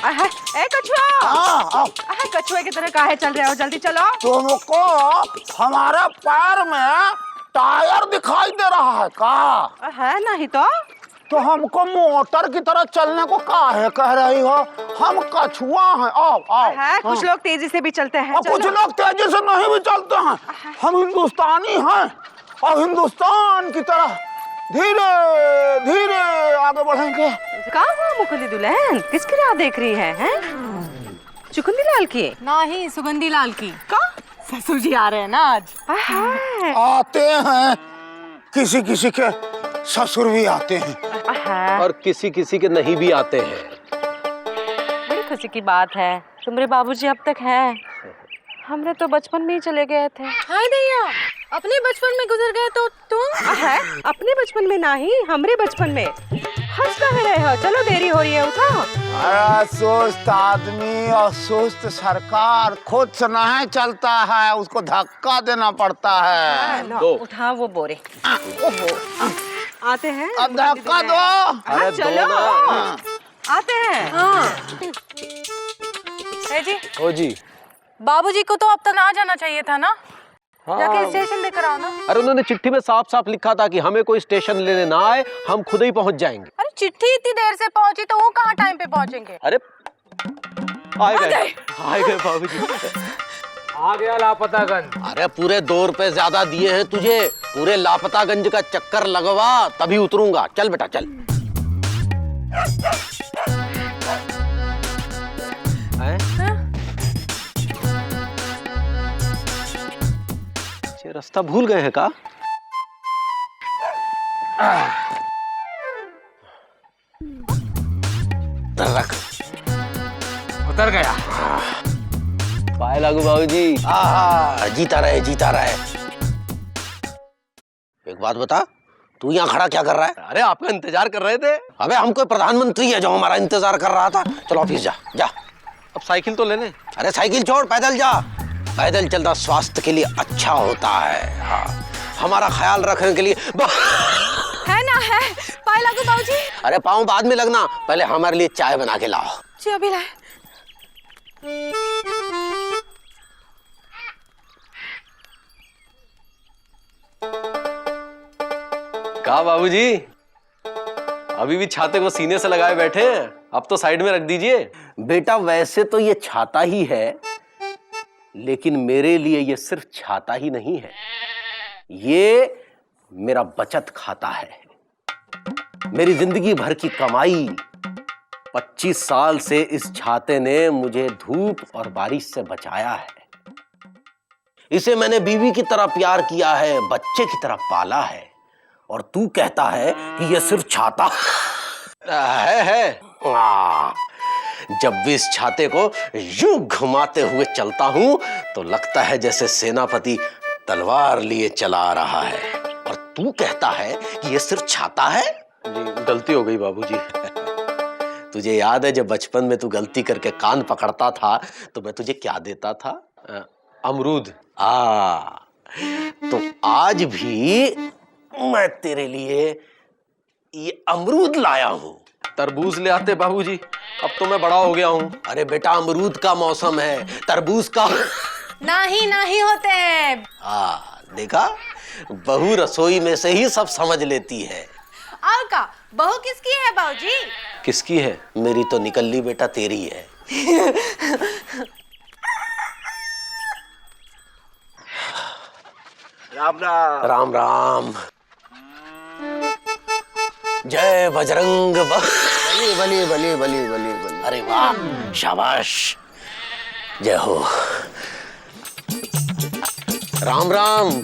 ए कछुआ, कछुए की तरह काहे चल रहे हो? जल्दी चलो। तुमको हमारे पैर में टायर दिखाई दे रहा है का? है नहीं तो हमको मोटर की तरह चलने को काहे कह रही हो? हम कछुआ हैं। आओ आओ। है कुछ लोग तेजी से भी चलते हैं। और कुछ लोग तेजी से नहीं भी चलते हैं। हम हिंदुस्तानी हैं और हिंदुस्तान की तरह धीरे धीरे आगे बढ़ेंगे। कहाँ हुआ मुकुंदी दुल्हन? किसकी राह देख रही है? चुकुंदी लाल की? नहीं, सुगंधी लाल की। का? ससुर जी आ रहे हैं ना आज। आते हैं, किसी किसी के ससुर भी आते हैं और किसी किसी के नहीं भी आते हैं। बड़ी खुशी की बात है, तुम्हारे बाबूजी अब तक हैं। हमरे तो बचपन में ही चले गए थे। हाय दैया, अपने बचपन में गुजर गए तो तुम? है अपने बचपन में नहीं, हमरे बचपन में। हंस कह रहे हो? चलो देरी हो रही है, उठाओ। अरे सुस्त आदमी और सुस्त सरकार खुद से नहीं चलता है, उसको धक्का देना पड़ता है। उठाओ वो बोरे। आते हैं। अब धक्का दो। अरे चलो आते हैं। जी ओ जी, बाबूजी को तो अब तक आ जाना चाहिए था ना। हाँ। जाके स्टेशन लेकर आओ ना। अरे उन्होंने चिट्ठी में साफ साफ लिखा था कि हमें कोई स्टेशन लेने ना आए, हम खुद ही पहुंच जाएंगे। अरे चिट्ठी इतनी देर से पहुंची तो वो कहाँ टाइम पे पहुंचेंगे? अरे आए गए बाबूजी। आ गया लापतागंज। अरे पूरे 2 रुपए ज्यादा दिए हैं तुझे, पूरे लापतागंज का चक्कर लगवा तभी उतरूंगा। चल बेटा चल। रास्ता भूल गए हैं का? रख। उतर गया। पाए लागू बाबूजी। जीता रहे जीता रहे। एक बात बता, तू यहाँ खड़ा क्या कर रहा है? अरे आपका इंतजार कर रहे थे। अबे हम कोई प्रधानमंत्री है जो हमारा इंतजार कर रहा था? चलो ऑफिस जा जा। अब साइकिल तो ले ले। अरे साइकिल छोड़, पैदल जा। पैदल चलना स्वास्थ्य के लिए अच्छा होता है। हाँ, हमारा ख्याल रखने के लिए है ना, है पाए लागू बाबूजी। अरे पाँव बाद में लगना, पहले हमारे लिए चाय बना के लाओ। जी अभी लाए। कहा बाबूजी, अभी भी छाते को सीने से लगाए बैठे हैं? अब तो साइड में रख दीजिए। बेटा वैसे तो ये छाता ही है, लेकिन मेरे लिए ये सिर्फ छाता ही नहीं है, ये मेरा बचत खाता है। मेरी जिंदगी भर की कमाई 25 साल से इस छाते ने मुझे धूप और बारिश से बचाया है। इसे मैंने बीवी की तरह प्यार किया है, बच्चे की तरह पाला है, और तू कहता है कि ये सिर्फ छाता है। जब भी इस छाते को यूं घुमाते हुए चलता हूं तो लगता है जैसे सेनापति तलवार लिए चला आ रहा है, और तू कहता है कि ये सिर्फ छाता है। जी गलती हो गई बाबूजी। तुझे याद है जब बचपन में तू गलती करके कान पकड़ता था तो मैं तुझे क्या देता था? अमरूद। तो आज भी मैं तेरे लिए ये अमरूद लाया हूं। तरबूज ले आते बाबूजी, अब तो मैं बड़ा हो गया हूं। अरे बेटा अमरूद का मौसम है, तरबूज का नहीं होते हैं। देखा, बहू रसोई में से ही सब समझ लेती है। और का बहू किसकी है बाबूजी? किसकी है? मेरी तो निकल्ली बेटा तेरी है। राम राम। राम राम। जय बजरंग बली बली बली बली बली बली। अरे वाह, शाबाश, जय हो। राम राम।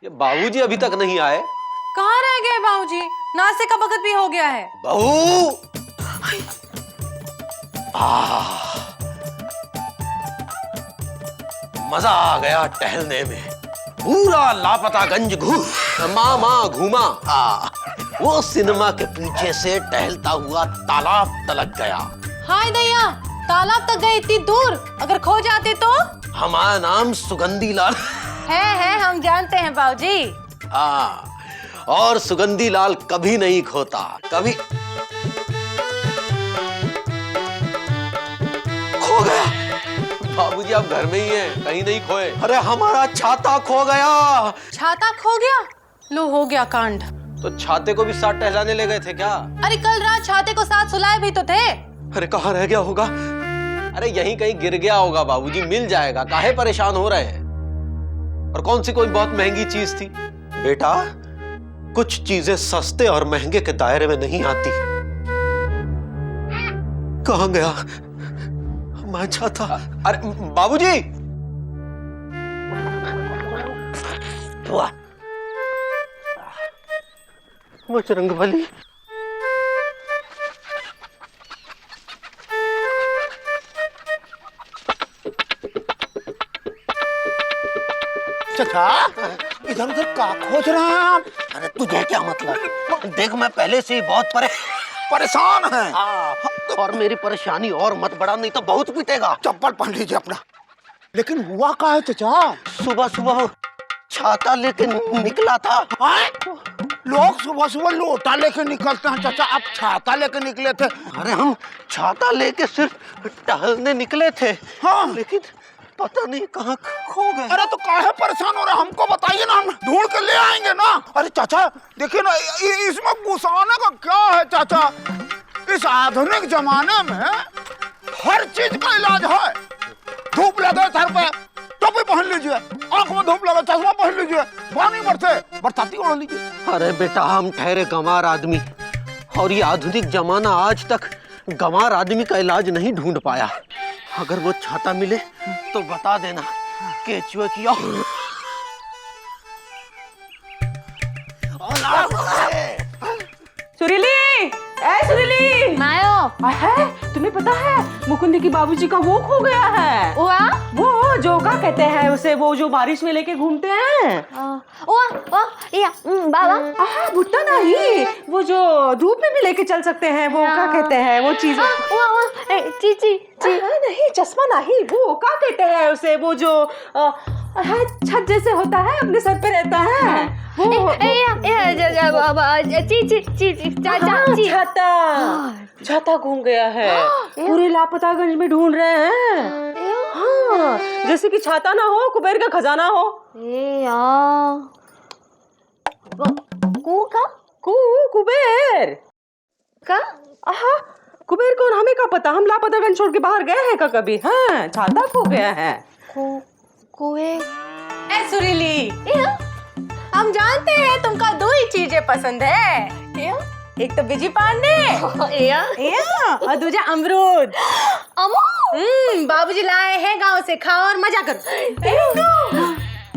ये बाबूजी अभी तक नहीं आए। कहाँ रह गए बाबूजी? नाश्ते का वक्त भी हो गया है। बहू, मजा आ गया टहलने में। पूरा लापतागंज घूमा। वो सिनेमा के पीछे से टहलता हुआ तालाब तलक गया। हाय दैया, तालाब तक गए इतनी दूर, अगर खो जाते तो? हमारा नाम सुगंधी लाल है हम जानते हैं बाबूजी। हाँ, और सुगंधी लाल कभी नहीं खोता, कभी। खो गया। बाबूजी आप घर में ही हैं, कहीं नहीं खोए। अरे हमारा छाता खो गया। छाता खो गया? लो हो गया कांड। तो छाते को भी साथ टहलाने ले गए थे क्या? अरे कल रात छाते को साथ सुलाए भी तो थे। अरे कहाँ रह गया होगा? अरे यहीं कहीं गिर गया होगा बाबूजी, मिल जाएगा, काहे परेशान हो रहे हैं? और कौन सी कोई बहुत महंगी चीज थी? बेटा, कुछ चीजें सस्ते और महंगे के दायरे में नहीं आती। कहाँ गया मैं चाहता? अरे बाबूजी, वाह, बजरंग बली। चाचा, इधर उधर का खोज रहे हैं आप? अरे तुझे क्या मतलब? देख मैं पहले से ही बहुत परेशान हैं। और मेरी परेशानी और मत बढ़ा, नहीं तो बहुत पीटेगा। चप्पल पहन लीजिए अपना। लेकिन हुआ क्या है चाचा? सुबह सुबह छाता लेके निकला था। लोग सुबह सुबह लोटा लेके निकलते हैं चाचा, आप छाता लेके निकले थे? अरे हम छाता लेके सिर्फ टहलने निकले थे। हाँ, लेकिन पता नहीं कहाँ खो गए। अरे तो काहे परेशान हो रहे, हमको बताइए ना, हम ढूंढ के ले आएंगे ना। अरे चाचा देखिए ना, इसमें गुस्साने का क्या है चाचा? इस आधुनिक जमाने में हर चीज का इलाज है। धूप लगे सर पे, टोपी पहन लीजिए, आंख में धूप लगे चश्मा पहन लीजिए, पानी बरसे बरसाती ओढ़ लीजिए। अरे बेटा, हम ठहरे गंवार आदमी, और ये आधुनिक जमाना आज तक गंवार आदमी का इलाज नहीं ढूंढ पाया। अगर वो छाता मिले तो बता देना, केचुए किया। सुरीली, ए सुरीली, मायो, है तुम्हें पता है मुकुंद की बाबूजी का वो खो गया है। वो जो क्या कहते हैं उसे, वो जो बारिश में लेके घूमते हैं। बाबा भुट्टा नहीं, वो जो धूप में भी लेके चल सकते हैं, वो क्या कहते हैं वो चीज? चीची नहीं, चश्मा नहीं, वो क्या कहते हैं उसे, वो जो छत जैसे होता है, अपने सर पे रहता है वो। छाता घूम गया है, पूरे लापतागंज में ढूंढ रहे हैं। हाँ, जैसे कि छाता ना हो, कुबेर का खजाना हो। कुबेर का? आहा, कुबेर कौन, हमें क्या पता, हम लापतागंज छोड़ के बाहर गए हैं का कभी? हाँ, छाता खो गया है। ए सुरीली, हम जानते हैं तुमको दो ही चीजें पसंद है, एक तो बिजी पांडे और दूजा अमरूद। बाबूजी लाए हैं गांव से, खाओ और मजा करो।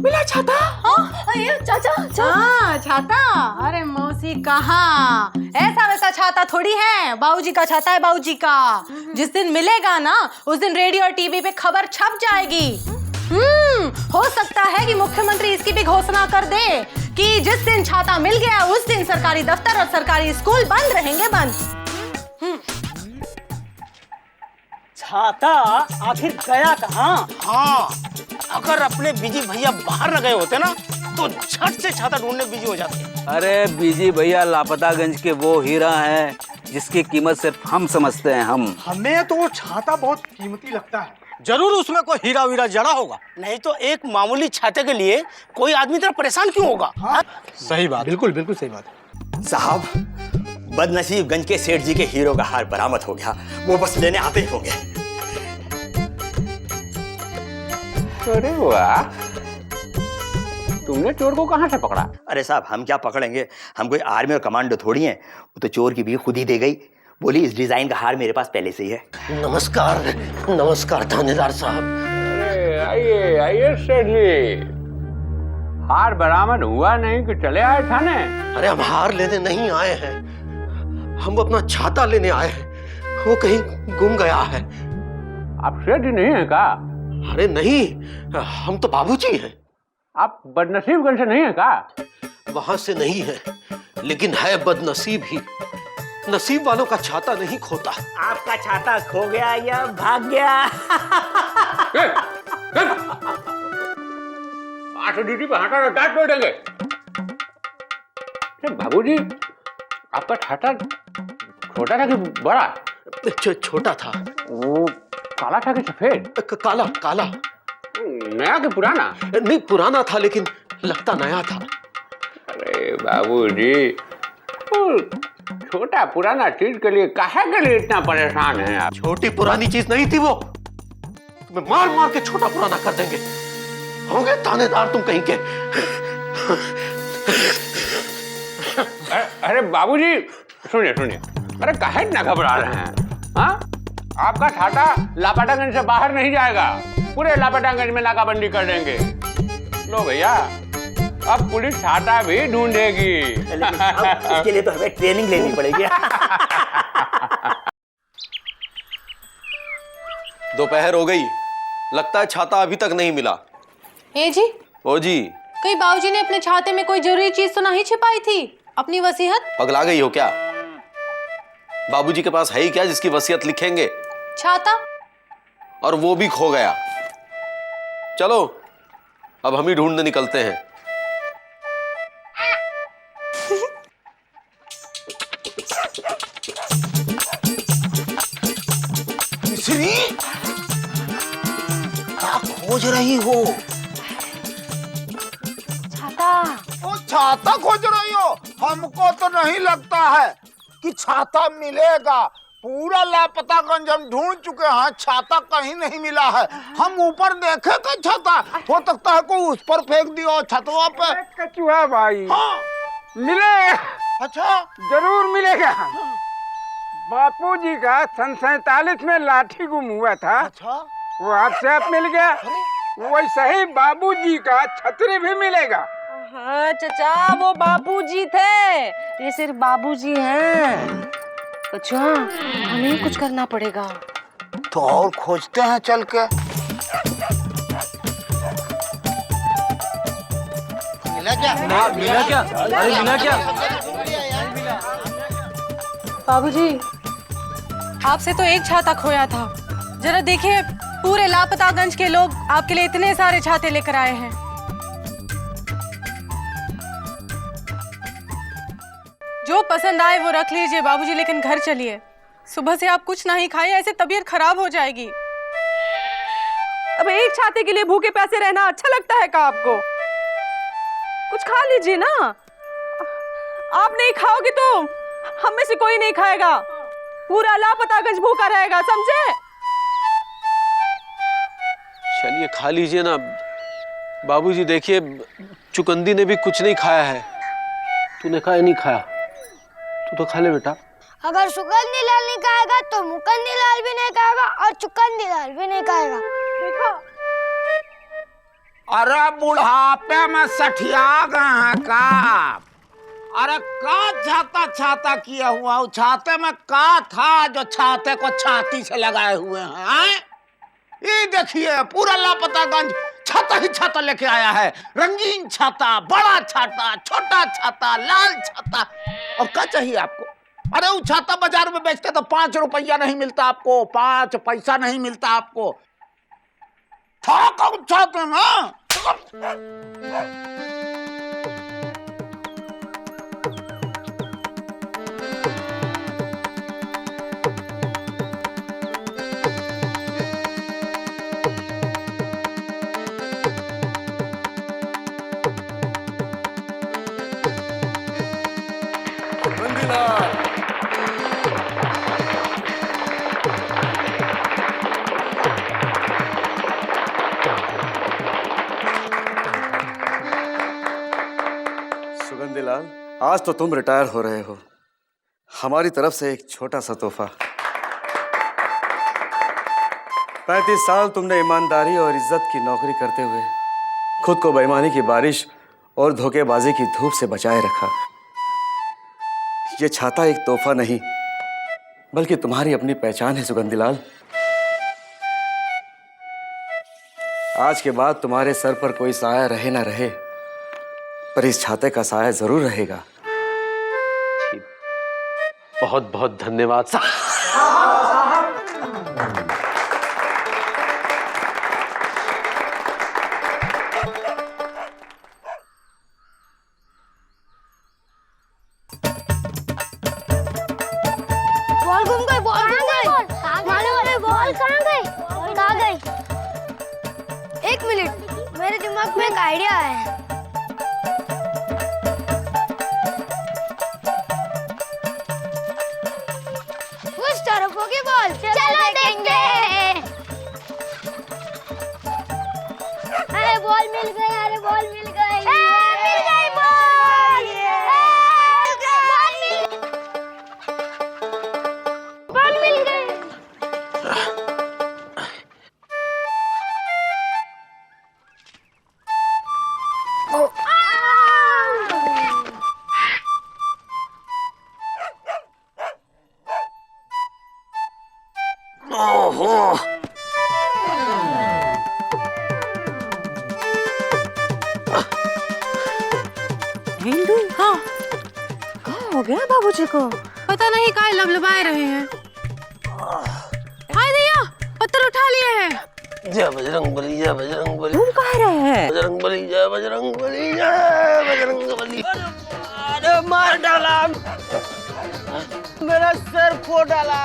मिला छाता? चाचा छाता? अरे मौसी कहाँ, ऐसा वैसा छाता थोड़ी है, बाबूजी का छाता है, बाबूजी का। जिस दिन मिलेगा ना, उस दिन रेडियो और टीवी पे खबर छप जाएगी। हो सकता है कि मुख्यमंत्री इसकी भी घोषणा कर दे कि जिस दिन छाता मिल गया उस दिन सरकारी दफ्तर और सरकारी स्कूल बंद रहेंगे, बंद। छाता आखिर गया कहाँ? हाँ, अगर अपने बिजी भैया बाहर न गए होते ना, तो झट से छाता ढूंढने बिजी हो जाते। अरे बीजी भैया लापतागंज के वो हीरा हैं जिसकी कीमत सिर्फ हम समझते हैं। हमें तो वो छाता बहुत कीमती लगता है। जरूर उसमें कोई हीरा वीरा जड़ा होगा, नहीं तो एक मामूली छाते के लिए कोई आदमी इतना परेशान क्यों होगा? सही बात, बिल्कुल बिल्कुल सही बात। साहब, बदनसीबगंज के सेठ जी के हीरो का हार बरामद हो गया, वो बस लेने आते ही होंगे। अरे वाह, तुमने चोर को कहाँ से पकड़ा? अरे साहब, हम क्या पकड़ेंगे, हम कोई आर्मी और कमांडो थोड़ी हैं। वो तो चोर की भी खुद ही दे गई, बोली इस डिजाइन का हार मेरे पास पहले से ही है। नमस्कार, नमस्कार थानेदार साहब। अरे आइए आइए सेठ जी, हार बरामद हुआ नहीं कि चले आए थाने? अरे हम हार लेने नहीं आए हैं, हम अपना छाता लेने आए हैं, वो कहीं गुम गया है। आप सेठ जी नहीं है का? अरे नहीं, हम तो बाबूजी हैं। आप बदनसीबगंज से नहीं है का? वहां से नहीं है, लेकिन है बदनसीब ही, नसीब वालों का छाता नहीं खोता। आपका छाता खो गया या भाग गया? आज ड्यूटी पे हटा डांट तोड़ेंगे। बाबूजी, आपका छाता छोटा था कि बड़ा? छोटा था। वो काला था कि सफेद? काला काला। नया कि पुराना? नहीं, पुराना था लेकिन लगता नया था। अरे बाबूजी, छोटा पुराना चीज के लिए काहे के लिए इतना परेशान हैं आप? छोटी पुरानी चीज नहीं थी वो, तुम्हें मार मार के छोटा पुराना कर देंगे। होंगे थानेदार तुम कहीं के। अरे बाबूजी, सुनिए सुनिए, अरे काहे इतना घबरा रहे हैं? हाँ, आपका छाता लापटागंज से बाहर नहीं जाएगा, पूरे लापटागंज में नाकाबंदी कर देंगे। लो भैया, अब पुलिस छाता भी ढूंढेगी। इसके लिए तो हमें ट्रेनिंग लेनी पड़ेगी। दोपहर हो गई, लगता है छाता अभी तक नहीं मिला। ए जी, ओ जी, कहीं बाबूजी ने अपने छाते में कोई जरूरी चीज तो नहीं छिपाई थी? अपनी वसीयत? पगला गई हो क्या? बाबूजी के पास है ही क्या जिसकी वसीयत लिखेंगे? छाता। और वो भी खो गया। चलो अब हम ही ढूंढने निकलते हैं। मिश्री, क्या खोज रही हो? छाता। वो छाता खोज रही हो? हमको तो नहीं लगता है कि छाता मिलेगा। पूरा लापतागंज हम ढूंढ चुके हैं, छाता कहीं नहीं मिला है। हम ऊपर देखे कि छाता हो सकता है कोई उस पर फेंक दिया छतवा पे। कचुआ भाई, हाँ, मिलेगा। अच्छा, जरूर मिलेगा। बापूजी का सन 47 में लाठी गुम हुआ था, अच्छा, वो आपसे आप मिल गया। वैसे ही बाबूजी का छतरी भी मिलेगा। हाँ चचा, वो बाबूजी थे, ये सिर्फ बाबूजी हैं। अच्छा, हमें कुछ करना पड़ेगा। तो और खोजते हैं चल के। मिला क्या? मिला क्या? अरे मिला क्या? बाबूजी, आपसे तो एक छाता खोया था। जरा देखिए, पूरे लापतागंज के लोग आपके लिए इतने सारे छाते लेकर आए हैं। जो पसंद आए वो रख लीजिए बाबूजी, लेकिन घर चलिए। सुबह से आप कुछ नहीं खाए, ऐसे तबीयत खराब हो जाएगी। अब एक छाते के लिए भूखे प्यासे रहना अच्छा लगता है क्या आपको? कुछ खा लीजिए ना। आप नहीं खाओगे तो हम में से कोई नहीं खाएगा। पूरा लापतागंज भूखा रहेगा, समझे? चलिए खा लीजिए ना। बाबूजी देखिए, चुकंदी ने भी कुछ नहीं खाया है। तूने खाया नहीं खाया? तू तो खा ले बेटा। अगर सुगंधी लाल नहीं खाएगा तो मुकंदी लाल भी नहीं खाएगा और चुकंदी लाल भी नहीं खाएगा। देखो। अरे बुढ़ापे में सठिया गए हैं का? अरे का छाता छाता किया हुआ? छाते में का था जो छाते को छाती से लगाए हुए हैं? ये देखिए, पूरा लापतागंज छाता ही छाता लेके आया है। रंगीन छाता, बड़ा छाता, छोटा छाता, लाल छाता। और क्या चाहिए आपको? अरे वो छाता बाजार में बेचते तो 5 रुपया नहीं मिलता आपको, 5 पैसा नहीं मिलता आपको। था कौन छाते में? सुगंधीलाल, आज तो तुम रिटायर हो रहे हो। हमारी तरफ से एक छोटा सा तोहफा। 35 साल तुमने ईमानदारी और इज्जत की नौकरी करते हुए खुद को बेईमानी की बारिश और धोखेबाजी की धूप से बचाए रखा। ये छाता एक तोहफा नहीं बल्कि तुम्हारी अपनी पहचान है सुगंधीलाल। आज के बाद तुम्हारे सर पर कोई साया रहे ना रहे, पर इस छाते का साया जरूर रहेगा। बहुत बहुत धन्यवाद साहब। बॉल घूम गई, बॉल घूम गई। मालूम है बॉल कहाँ गई? कहाँ गई? एक मिनट, मेरे दिमाग में एक आइडिया है। उस तरफ होगी बॉल, चलो देखेंगे। अरे बॉल मिल गई, अरे बॉल मिल गई, मिल गई बॉल, बॉल मिल गई। हिंदू, हाँ हो गया बाबूजी को? पता नहीं काय लबलबाए रहे हैं। हाय भैया, पत्थर उठा लिए हैं। जय बजरंग बली, जय बजरंग बली। तुम कह रहे हैं? बजरंग बली, जय बजरंग बली, जय बजरंग बली। अरे मार डाला, मेरा सर फोड़ डाला,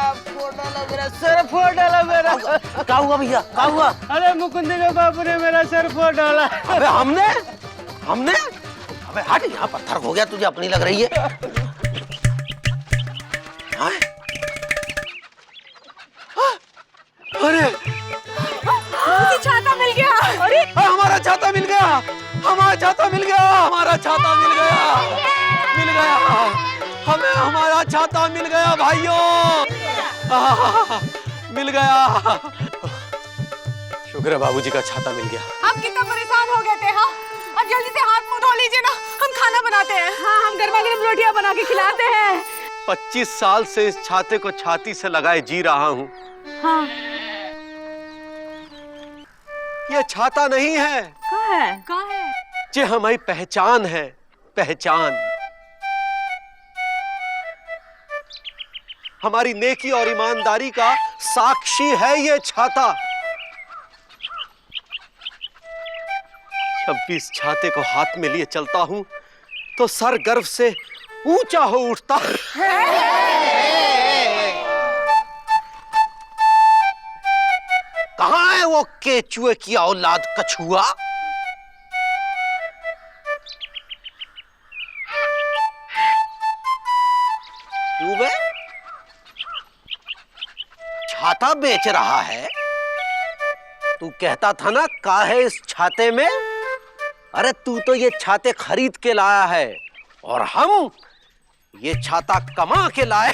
मेरा सर फोड़ डाला मेरा। क्या हुआ भैया, क्या हुआ? अरे मुकुंद के बाबू ने मेरा सर फोड़ डाला। अबे हमने अबे हट, यहाँ पत्थर हो गया, तुझे अपनी लग रही है। हाँ? अरे छाता मिल गया। अरे हमारा छाता मिल गया, हमारा छाता मिल गया, हमारा छाता मिल गया, मिल गया हमें, हमारा छाता मिल गया भाइयों, मिल गया। शुक्र है बाबूजी का छाता मिल गया। आप कितना परेशान हो गए थे? हाँ, अब जल्दी से हाथ मुंह धो लीजिए ना, हम खाना बनाते हैं। हाँ, हम गर्मा गर्म रोटियां बना के खिलाते हैं। 25 साल से इस छाते को छाती से लगाए जी रहा हूँ। हाँ, ये छाता नहीं है, कहाँ है? ये हमारी पहचान है, पहचान। हमारी नेकी और ईमानदारी का साक्षी है ये छाता। जब भी इस छाते को हाथ में लिए चलता हूं तो सर गर्व से ऊंचा हो उठता। कहां है वो केचुए की औलाद कछुआ? क्यों बे? छाता बेच रहा है? तू कहता था ना का है इस छाते में? अरे तू तो ये छाते खरीद के लाया है और हम ये छाता कमा के लाए।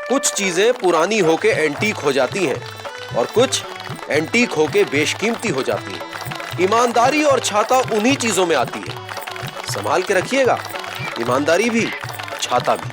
कुछ चीजें पुरानी होके एंटीक हो जाती हैं और कुछ एंटीक होके बेशकीमती हो जाती हैं। ईमानदारी और छाता उन्हीं चीजों में आती है। संभाल के रखिएगा, ईमानदारी भी, छाता भी।